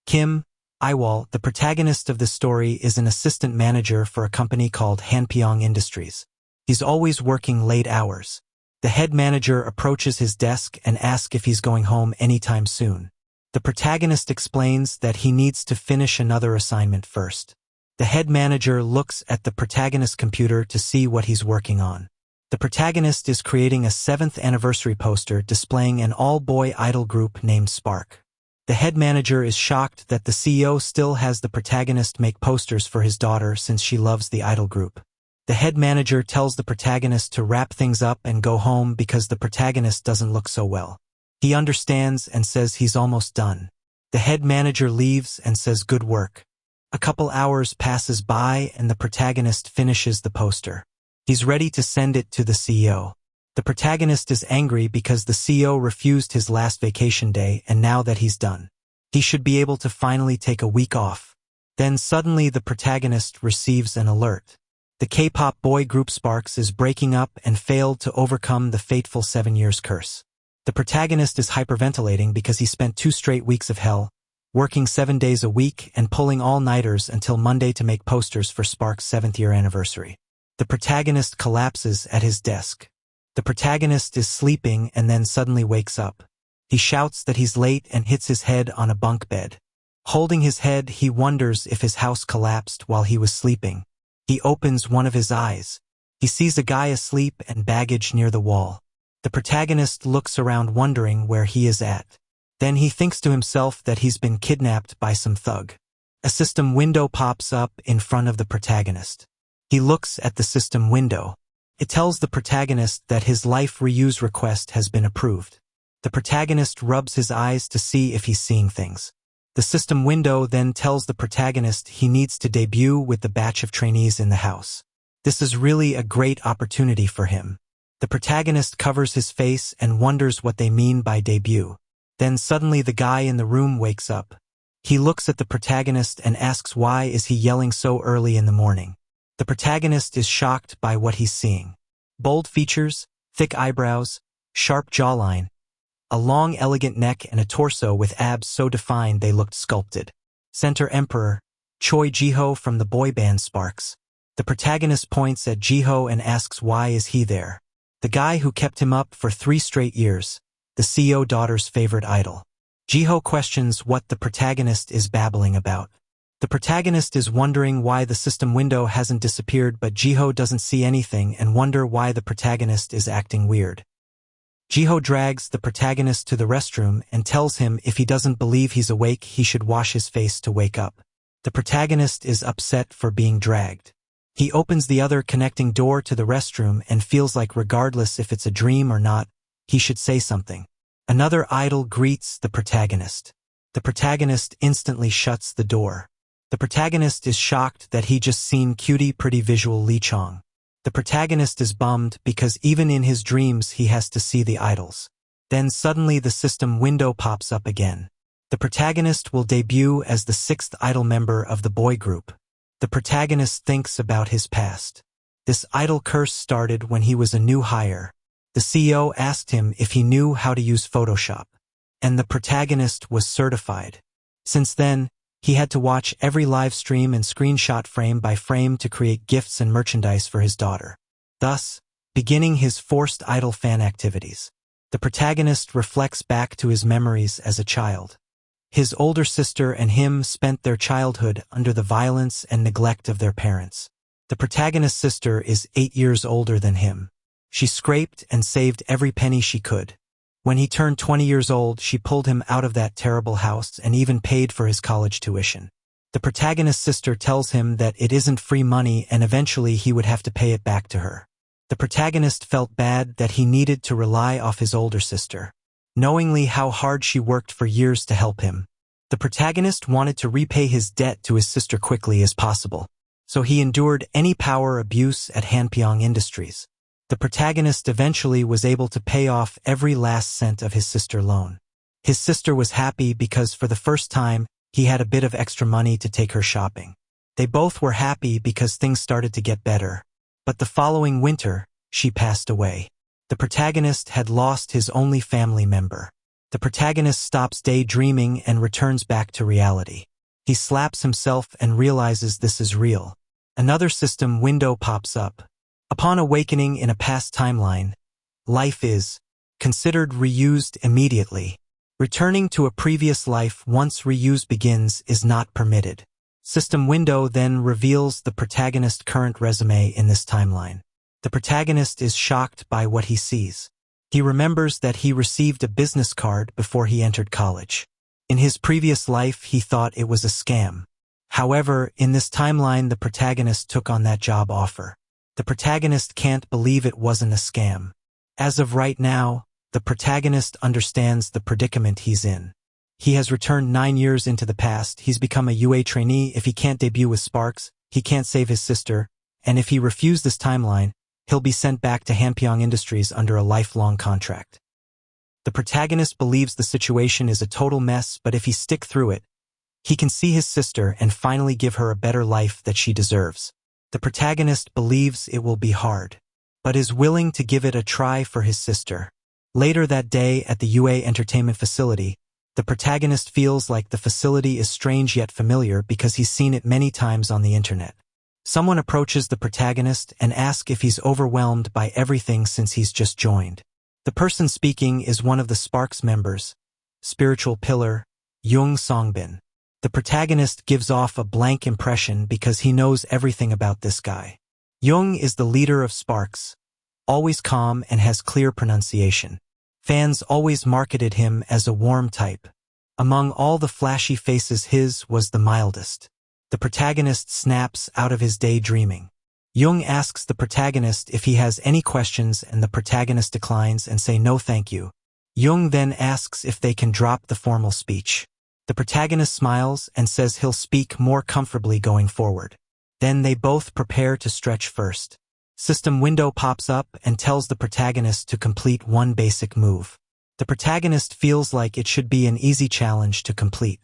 Kim Iwal, the protagonist of this story, is an assistant manager for a company called Hanpyeong Industries. He's always working late hours. The head manager approaches his desk and asks if he's going home anytime soon. The protagonist explains that he needs to finish another assignment first. The head manager looks at the protagonist's computer to see what he's working on. The protagonist is creating a 7th anniversary poster displaying an all-boy idol group named Spark. The head manager is shocked that the CEO still has the protagonist make posters for his daughter since she loves the idol group. The head manager tells the protagonist to wrap things up and go home because the protagonist doesn't look so well. He understands and says he's almost done. The head manager leaves and says good work. A couple hours passes by and the protagonist finishes the poster. He's ready to send it to the CEO. The protagonist is angry because the CEO refused his last vacation day, and now that he's done, he should be able to finally take a week off. Then suddenly the protagonist receives an alert. The K-pop boy group Sparks is breaking up and failed to overcome the fateful 7 years curse. The protagonist is hyperventilating because he spent 2 straight weeks of hell, working 7 days a week and pulling all-nighters until Monday to make posters for Sparks' 7th year anniversary. The protagonist collapses at his desk. The protagonist is sleeping and then suddenly wakes up. He shouts that he's late and hits his head on a bunk bed. Holding his head, he wonders if his house collapsed while he was sleeping. He opens one of his eyes. He sees a guy asleep and baggage near the wall. The protagonist looks around wondering where he is at. Then he thinks to himself that he's been kidnapped by some thug. A system window pops up in front of the protagonist. He looks at the system window. It tells the protagonist that his life reuse request has been approved. The protagonist rubs his eyes to see if he's seeing things. The system window then tells the protagonist he needs to debut with the batch of trainees in the house. This is really a great opportunity for him. The protagonist covers his face and wonders what they mean by debut. Then suddenly the guy in the room wakes up. He looks at the protagonist and asks why is he yelling so early in the morning. The protagonist is shocked by what he's seeing. Bold features, thick eyebrows, sharp jawline, a long elegant neck and a torso with abs so defined they looked sculpted. Center Emperor, Choi Jiho from the boy band Sparks. The protagonist points at Jiho and asks why is he there. The guy who kept him up for 3 straight years, the CEO daughter's favorite idol. Jiho questions what the protagonist is babbling about. The protagonist is wondering why the system window hasn't disappeared, but Jiho doesn't see anything and wonder why the protagonist is acting weird. Jiho drags the protagonist to the restroom and tells him if he doesn't believe he's awake, he should wash his face to wake up. The protagonist is upset for being dragged. He opens the other connecting door to the restroom and feels like regardless if it's a dream or not, he should say something. Another idol greets the protagonist. The protagonist instantly shuts the door. The protagonist is shocked that he just seen cutie pretty visual Lee Chong. The protagonist is bummed because even in his dreams he has to see the idols. Then suddenly the system window pops up again. The protagonist will debut as the 6th idol member of the boy group. The protagonist thinks about his past. This idol curse started when he was a new hire. The CEO asked him if he knew how to use Photoshop, and the protagonist was certified. Since then, he had to watch every live stream and screenshot frame by frame to create gifts and merchandise for his daughter, thus beginning his forced idol fan activities. The protagonist reflects back to his memories as a child. His older sister and him spent their childhood under the violence and neglect of their parents. The protagonist's sister is 8 years older than him. She scraped and saved every penny she could. When he turned 20 years old, she pulled him out of that terrible house and even paid for his college tuition. The protagonist's sister tells him that it isn't free money and eventually he would have to pay it back to her. The protagonist felt bad that he needed to rely off his older sister, knowingly how hard she worked for years to help him. The protagonist wanted to repay his debt to his sister quickly as possible, so he endured any power abuse at Hanpyeong Industries. The protagonist eventually was able to pay off every last cent of his sister loan. His sister was happy because for the first time, he had a bit of extra money to take her shopping. They both were happy because things started to get better. But the following winter, she passed away. The protagonist had lost his only family member. The protagonist stops daydreaming and returns back to reality. He slaps himself and realizes this is real. Another system window pops up. Upon awakening in a past timeline, life is considered reused immediately. Returning to a previous life once reuse begins is not permitted. System window then reveals the protagonist's current resume in this timeline. The protagonist is shocked by what he sees. He remembers that he received a business card before he entered college. In his previous life, he thought it was a scam. However, in this timeline, the protagonist took on that job offer. The protagonist can't believe it wasn't a scam. As of right now, the protagonist understands the predicament he's in. He has returned 9 years into the past. He's become a UA trainee. If he can't debut with Sparks, he can't save his sister. And if he refuses this timeline, he'll be sent back to Hanpyeong Industries under a lifelong contract. The protagonist believes the situation is a total mess, but if he sticks through it, he can see his sister and finally give her a better life that she deserves. The protagonist believes it will be hard, but is willing to give it a try for his sister. Later that day at the UA entertainment facility, the protagonist feels like the facility is strange yet familiar because he's seen it many times on the internet. Someone approaches the protagonist and asks if he's overwhelmed by everything since he's just joined. The person speaking is one of the Sparks members, spiritual pillar, Jung Songbin. The protagonist gives off a blank impression because he knows everything about this guy. Jung is the leader of Sparks, always calm and has clear pronunciation. Fans always marketed him as a warm type. Among all the flashy faces, his was the mildest. The protagonist snaps out of his daydreaming. Jung asks the protagonist if he has any questions and the protagonist declines and say no thank you. Jung then asks if they can drop the formal speech. The protagonist smiles and says he'll speak more comfortably going forward. Then they both prepare to stretch first. System window pops up and tells the protagonist to complete one basic move. The protagonist feels like it should be an easy challenge to complete.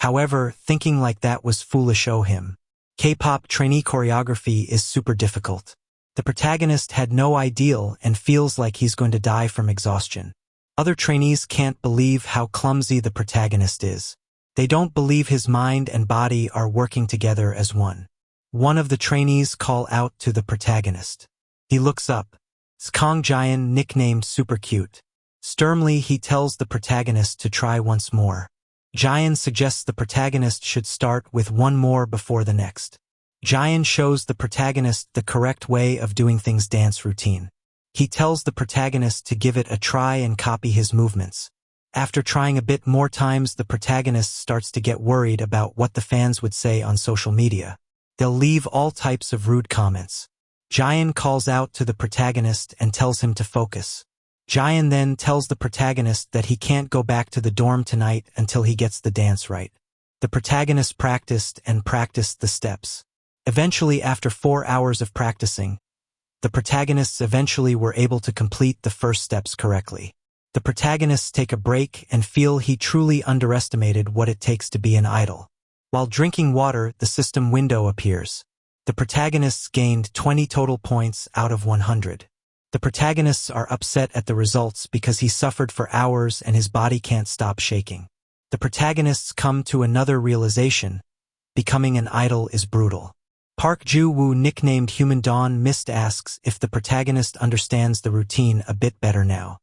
However, thinking like that was foolish of him. K-pop trainee choreography is super difficult. The protagonist had no ideal and feels like he's going to die from exhaustion. Other trainees can't believe how clumsy the protagonist is. They don't believe his mind and body are working together as one. One of the trainees call out to the protagonist. He looks up. It's Kong Jian, nicknamed Super Cute. Sternly, he tells the protagonist to try once more. Jian suggests the protagonist should start with one more before the next. Jian shows the protagonist the correct way of doing things dance routine. He tells the protagonist to give it a try and copy his movements. After trying a bit more times, the protagonist starts to get worried about what the fans would say on social media. They'll leave all types of rude comments. Jian calls out to the protagonist and tells him to focus. Jian then tells the protagonist that he can't go back to the dorm tonight until he gets the dance right. The protagonist practiced and practiced the steps. Eventually, after 4 hours of practicing, the protagonists eventually were able to complete the first steps correctly. The protagonists take a break and feel he truly underestimated what it takes to be an idol. While drinking water, the system window appears. The protagonists gained 20 total points out of 100. The protagonists are upset at the results because he suffered for hours and his body can't stop shaking. The protagonists come to another realization. Becoming an idol is brutal. Park Ju-woo, nicknamed Human Dawn Mist, asks if the protagonist understands the routine a bit better now.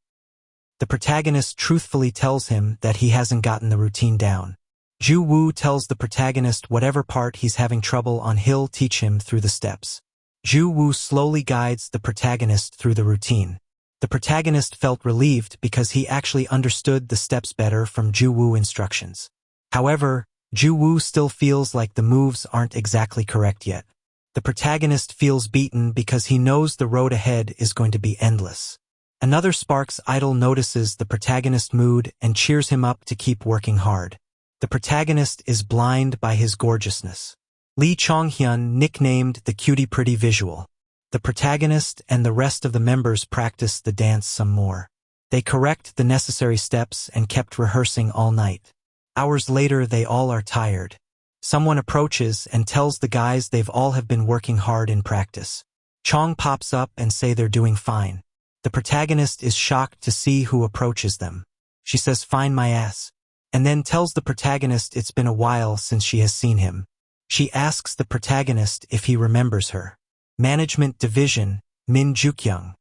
The protagonist truthfully tells him that he hasn't gotten the routine down. Ju-woo tells the protagonist whatever part he's having trouble on, he'll teach him through the steps. Ju-woo slowly guides the protagonist through the routine. The protagonist felt relieved because he actually understood the steps better from Ju-woo instructions. However, Ju-woo still feels like the moves aren't exactly correct yet. The protagonist feels beaten because he knows the road ahead is going to be endless. Another Sparks idol notices the protagonist's mood and cheers him up to keep working hard. The protagonist is blind by his gorgeousness. Lee Chong-hyun, nicknamed the Cutie Pretty Visual. The protagonist and the rest of the members practice the dance some more. They correct the necessary steps and kept rehearsing all night. Hours later, they all are tired. Someone approaches and tells the guys they've all have been working hard in practice. Chong pops up and say they're doing fine. The protagonist is shocked to see who approaches them. She says, "Fine my ass," and then tells the protagonist it's been a while since she has seen him. She asks the protagonist if he remembers her. Management Division, Min Jukyung.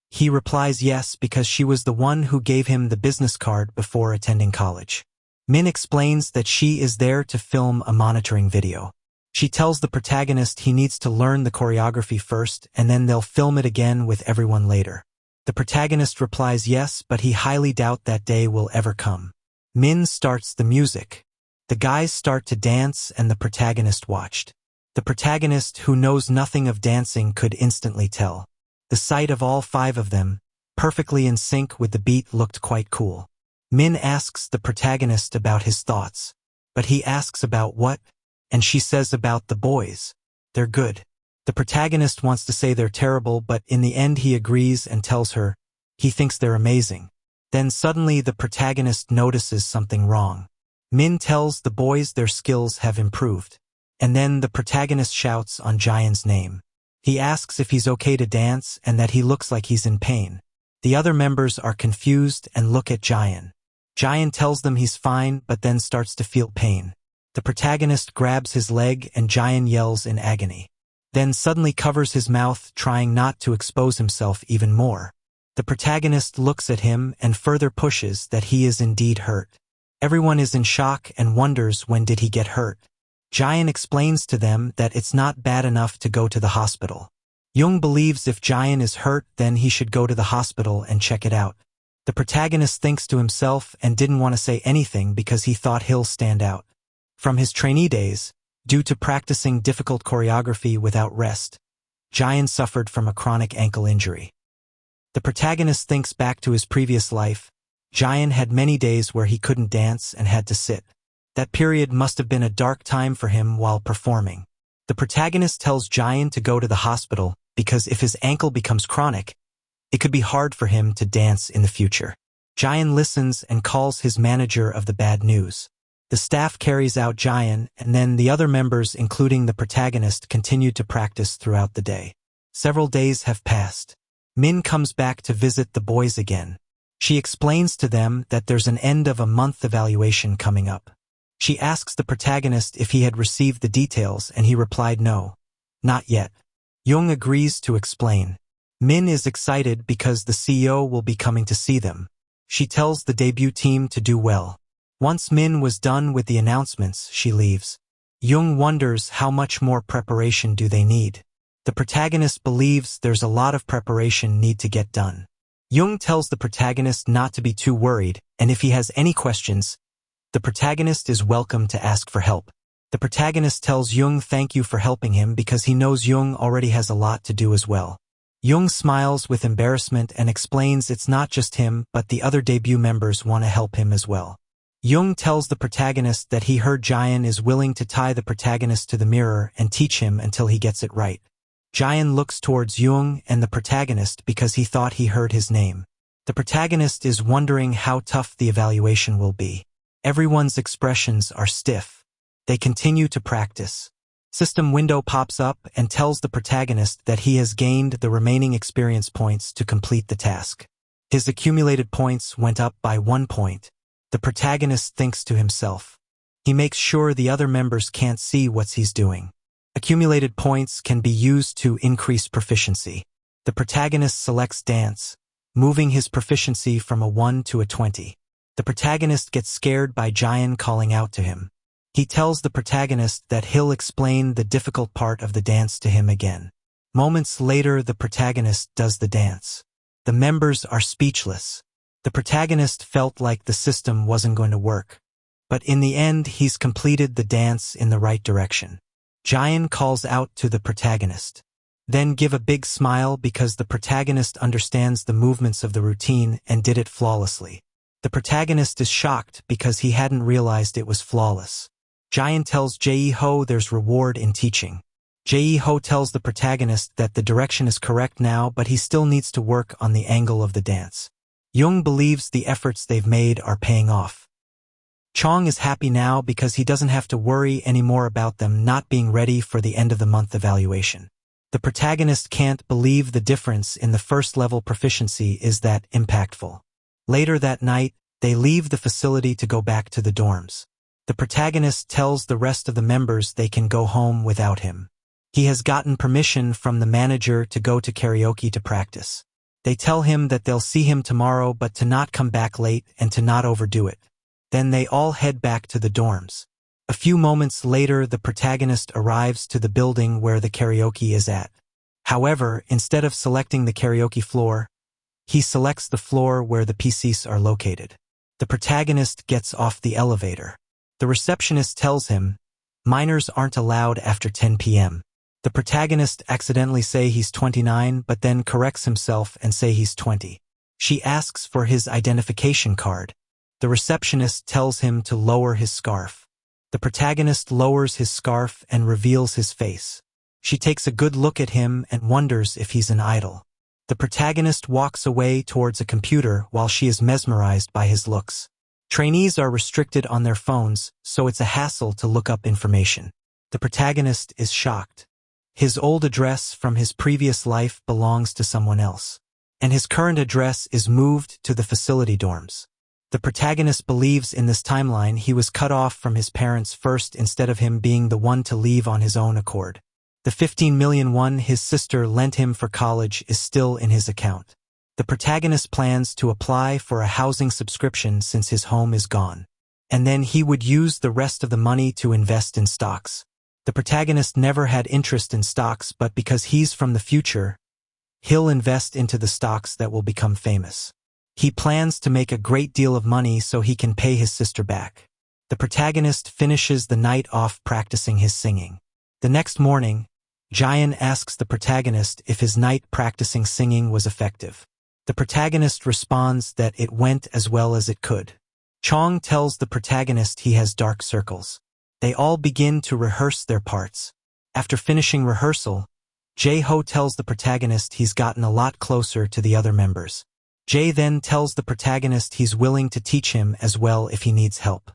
He replies yes because she was the one who gave him the business card before attending college. Min explains that she is there to film a monitoring video. She tells the protagonist he needs to learn the choreography first and then they'll film it again with everyone later. The protagonist replies yes, but he highly doubt that day will ever come. Min starts the music. The guys start to dance and the protagonist watched. The protagonist, who knows nothing of dancing, could instantly tell. The sight of all 5 of them, perfectly in sync with the beat, looked quite cool. Min asks the protagonist about his thoughts. But he asks about what? And she says about the boys. They're good. The protagonist wants to say they're terrible, but in the end he agrees and tells her he thinks they're amazing. Then suddenly the protagonist notices something wrong. Min tells the boys their skills have improved. And then the protagonist shouts on Jayan's name. He asks if he's okay to dance and that he looks like he's in pain. The other members are confused and look at Jayan. Jayan tells them he's fine, but then starts to feel pain. The protagonist grabs his leg and Jayan yells in agony. Then suddenly covers his mouth, trying not to expose himself even more. The protagonist looks at him and further pushes that he is indeed hurt. Everyone is in shock and wonders when did he get hurt. Jayan explains to them that it's not bad enough to go to the hospital. Jung believes if Jayan is hurt, then he should go to the hospital and check it out. The protagonist thinks to himself and didn't want to say anything because he thought he'll stand out. From his trainee days, due to practicing difficult choreography without rest, Jayan suffered from a chronic ankle injury. The protagonist thinks back to his previous life. Jayan had many days where he couldn't dance and had to sit. That period must have been a dark time for him while performing. The protagonist tells Jayan to go to the hospital because if his ankle becomes chronic, it could be hard for him to dance in the future. Jayan listens and calls his manager of the bad news. The staff carries out Jayan, and then the other members, including the protagonist, continued to practice throughout the day. Several days have passed. Min comes back to visit the boys again. She explains to them that there's an end of a month evaluation coming up. She asks the protagonist if he had received the details, and he replied no, not yet. Jung agrees to explain. Min is excited because the CEO will be coming to see them. She tells the debut team to do well. Once Min was done with the announcements, she leaves. Jung wonders how much more preparation do they need. The protagonist believes there's a lot of preparation need to get done. Jung tells the protagonist not to be too worried, and if he has any questions, the protagonist is welcome to ask for help. The protagonist tells Jung thank you for helping him because he knows Jung already has a lot to do as well. Jung smiles with embarrassment and explains it's not just him, but the other debut members want to help him as well. Jung tells the protagonist that he heard Jayan is willing to tie the protagonist to the mirror and teach him until he gets it right. Jayan looks towards Jung and the protagonist because he thought he heard his name. The protagonist is wondering how tough the evaluation will be. Everyone's expressions are stiff. They continue to practice. System window pops up and tells the protagonist that he has gained the remaining experience points to complete the task. His accumulated points went up by 1 point. The protagonist thinks to himself. He makes sure the other members can't see what he's doing. Accumulated points can be used to increase proficiency. The protagonist selects dance, moving his proficiency from a 1 to a 20. The protagonist gets scared by Jayan calling out to him. He tells the protagonist that he'll explain the difficult part of the dance to him again. Moments later, the protagonist does the dance. The members are speechless. The protagonist felt like the system wasn't going to work. But in the end, he's completed the dance in the right direction. Jayan calls out to the protagonist. Then give a big smile because the protagonist understands the movements of the routine and did it flawlessly. The protagonist is shocked because he hadn't realized it was flawless. Jayan tells Jae-ho there's reward in teaching. Jae-ho tells the protagonist that the direction is correct now, but he still needs to work on the angle of the dance. Jung believes the efforts they've made are paying off. Chong is happy now because he doesn't have to worry anymore about them not being ready for the end of the month evaluation. The protagonist can't believe the difference in the first level proficiency is that impactful. Later that night, They leave the facility to go back to the dorms. The protagonist tells the rest of the members they can go home without him. He has gotten permission from the manager to go to karaoke to practice. They tell him that they'll see him tomorrow but to not come back late and to not overdo it. Then they all head back to the dorms. A few moments later, the protagonist arrives to the building where the karaoke is at. However, instead of selecting the karaoke floor, he selects the floor where the PCs are located. The protagonist gets off the elevator. The receptionist tells him, minors aren't allowed after 10 p.m. The protagonist accidentally say he's 29 but then corrects himself and say he's 20. She asks for his identification card. The receptionist tells him to lower his scarf. The protagonist lowers his scarf and reveals his face. She takes a good look at him and wonders if he's an idol. The protagonist walks away towards a computer while she is mesmerized by his looks. Trainees are restricted on their phones, so it's a hassle to look up information. The protagonist is shocked. His old address from his previous life belongs to someone else, and his current address is moved to the facility dorms. The protagonist believes in this timeline he was cut off from his parents first instead of him being the one to leave on his own accord. The 15 million won his sister lent him for college is still in his account. The protagonist plans to apply for a housing subscription since his home is gone, and then he would use the rest of the money to invest in stocks. The protagonist never had interest in stocks, but because he's from the future, he'll invest into the stocks that will become famous. He plans to make a great deal of money so he can pay his sister back. The protagonist finishes the night off practicing his singing. The next morning, Jian asks the protagonist if his night practicing singing was effective. The protagonist responds that it went as well as it could. Chong tells the protagonist he has dark circles. They all begin to rehearse their parts. After finishing rehearsal, Jae-ho tells the protagonist he's gotten a lot closer to the other members. Jae then tells the protagonist he's willing to teach him as well if he needs help.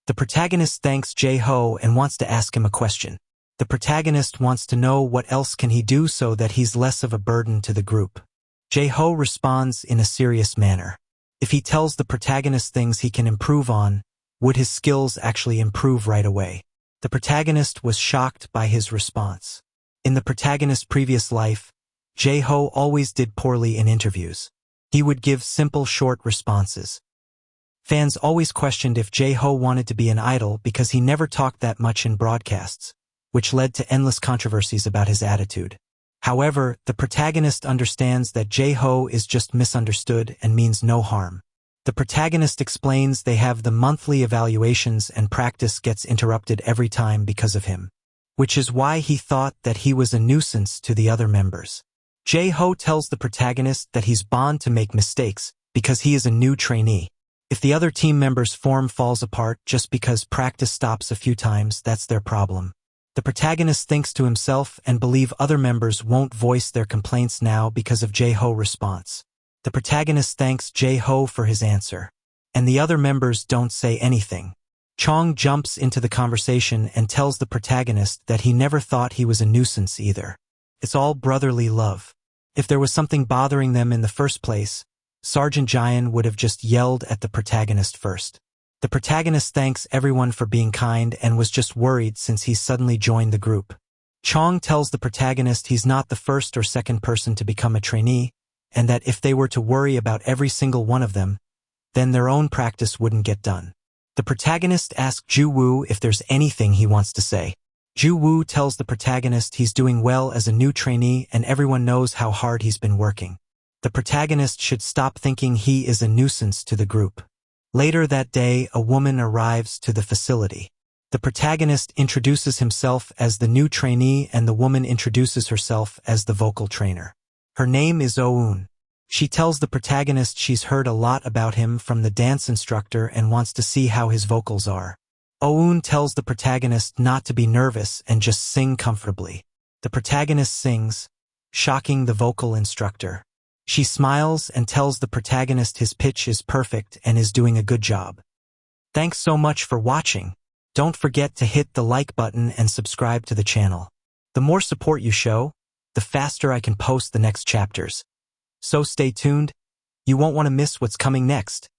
The protagonist thanks Jae-ho and wants to ask him a question. The protagonist wants to know what else can he do so that he's less of a burden to the group. Jae-ho responds in a serious manner. If he tells the protagonist things he can improve on, would his skills actually improve right away? The protagonist was shocked by his response. In the protagonist's previous life, Jae-ho always did poorly in interviews. He would give simple, short responses. Fans always questioned if Jae-ho wanted to be an idol because he never talked that much in broadcasts, which led to endless controversies about his attitude. However, the protagonist understands that Jae-ho is just misunderstood and means no harm. The protagonist explains they have the monthly evaluations and practice gets interrupted every time because of him, which is why he thought that he was a nuisance to the other members. Jae-ho tells the protagonist that he's bound to make mistakes because he is a new trainee. If the other team members' form falls apart just because practice stops a few times, that's their problem. The protagonist thinks to himself and believe other members won't voice their complaints now because of Jae-ho's response. The protagonist thanks Jae-ho for his answer, and the other members don't say anything. Chong jumps into the conversation and tells the protagonist that he never thought he was a nuisance either. It's all brotherly love. If there was something bothering them in the first place, Sergeant Jian would have just yelled at the protagonist first. The protagonist thanks everyone for being kind and was just worried since he suddenly joined the group. Chong tells the protagonist he's not the first or second person to become a trainee, and that if they were to worry about every single one of them, then their own practice wouldn't get done. The protagonist asks Ju-woo if there's anything he wants to say. Ju-woo tells the protagonist he's doing well as a new trainee and everyone knows how hard he's been working. The protagonist should stop thinking he is a nuisance to the group. Later that day, a woman arrives to the facility. The protagonist introduces himself as the new trainee and the woman introduces herself as the vocal trainer. Her name is Oh-eun. She tells the protagonist she's heard a lot about him from the dance instructor and wants to see how his vocals are. Oh-eun tells the protagonist not to be nervous and just sing comfortably. The protagonist sings, shocking the vocal instructor. She smiles and tells the protagonist his pitch is perfect and is doing a good job. Thanks so much for watching. Don't forget to hit the like button and subscribe to the channel. The more support you show, the faster I can post the next chapters. So stay tuned. You won't want to miss what's coming next.